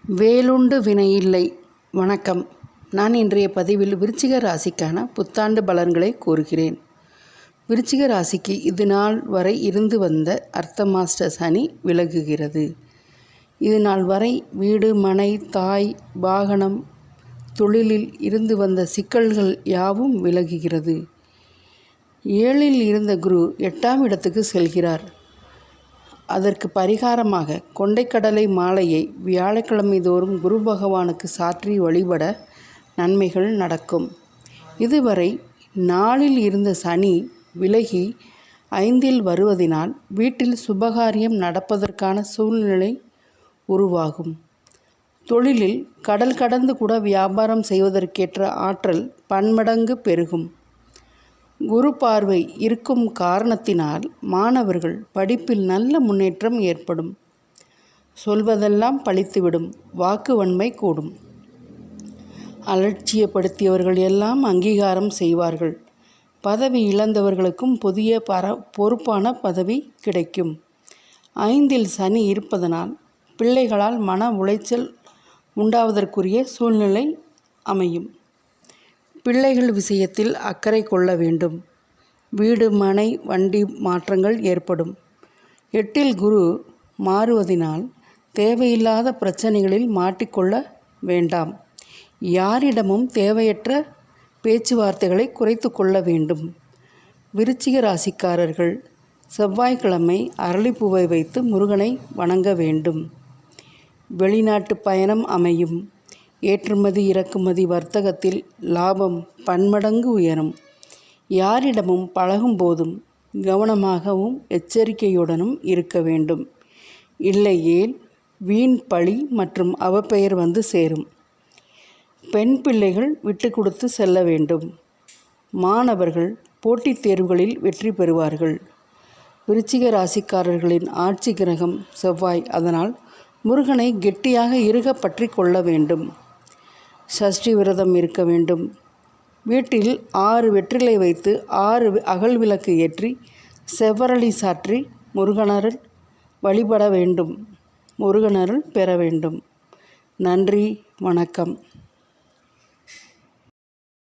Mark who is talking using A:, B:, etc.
A: வேலுண்டு வினையில்லை. வணக்கம். நான் இன்றைய பதிவில் விருச்சிக ராசிக்கான புத்தாண்டு பலன்களை கூறுகிறேன். விருச்சிக ராசிக்கு இது நாள் வரை இருந்து வந்த அர்த்தமாஷ்ட சனி விலகுகிறது. இது நாள் வரை வீடு, மனை, தாய், வாகனம், தொழிலில் இருந்து வந்த சிக்கல்கள் யாவும் விலகுகிறது. 7ல் இருந்த குரு 8ஆம் இடத்துக்கு செல்கிறார். அதற்கு பரிகாரமாக கொண்டைக்கடலை மாலையை வியாழக்கிழமை தோறும் குரு பகவானுக்கு சாற்றி வழிபட நன்மைகள் நடக்கும். இதுவரை 4ல் இருந்த சனி விலகி 5ல் வருவதினால் வீட்டில் சுபகாரியம் நடப்பதற்கான சூழ்நிலை உருவாகும். தொழிலில் கடல் கடந்து கூட வியாபாரம் செய்வதற்கேற்ற ஆற்றல் பன்மடங்கு பெருகும். குரு பார்வை இருக்கும் காரணத்தினால் மாணவர்கள் படிப்பில் நல்ல முன்னேற்றம் ஏற்படும். சொல்வதெல்லாம் பலித்துவிடும். வாக்கு வன்மை கூடும். அலட்சியப்படுத்தியவர்கள் எல்லாம் அங்கீகாரம் செய்வார்கள். பதவி இழந்தவர்களுக்கும் புதிய பொறுப்பான பதவி கிடைக்கும். 5ல் சனி இருப்பதனால் பிள்ளைகளால் மன உளைச்சல் உண்டாவதற்குரிய சூழ்நிலை அமையும். பிள்ளைகள் விஷயத்தில் அக்கறை கொள்ள வேண்டும். வீடு, மனை, வண்டி மாற்றங்கள் ஏற்படும். 8ல் குரு மாறுவதினால் தேவையில்லாத பிரச்சனைகளில் மாட்டிக்கொள்ள வேண்டாம். யாரிடமும் தேவையற்ற பேச்சுவார்த்தைகளை குறைத்து கொள்ள வேண்டும். விருச்சிக ராசிக்காரர்கள் செவ்வாய்க்கிழமை அரளிப்பூவை வைத்து முருகனை வணங்க வேண்டும். வெளிநாட்டு பயணம் அமையும். ஏற்றுமதி இறக்குமதி வர்த்தகத்தில் லாபம் பன்மடங்கு உயரும். யாரிடமும் பழகும் போதும் கவனமாகவும் எச்சரிக்கையுடனும் இருக்க வேண்டும். இல்லையேல் வீண் பழி மற்றும் அவப்பெயர் வந்து சேரும். பெண் பிள்ளைகள் விட்டு கொடுத்து செல்ல வேண்டும். மாணவர்கள் போட்டித் தேர்வுகளில் வெற்றி பெறுவார்கள். விருச்சிக ராசிக்காரர்களின் ஆட்சி கிரகம் செவ்வாய். அதனால் முருகனை கெட்டியாக இறுக பற்றி கொள்ள வேண்டும். சஷ்டி விரதம் இருக்க வேண்டும். வீட்டில் 6 வெற்றிலை வைத்து 6 அகல் விளக்கு ஏற்றி செவ்வரளி சாற்றி முருகனருள் வழிபட வேண்டும். முருகனருள் பெற வேண்டும். நன்றி, வணக்கம்.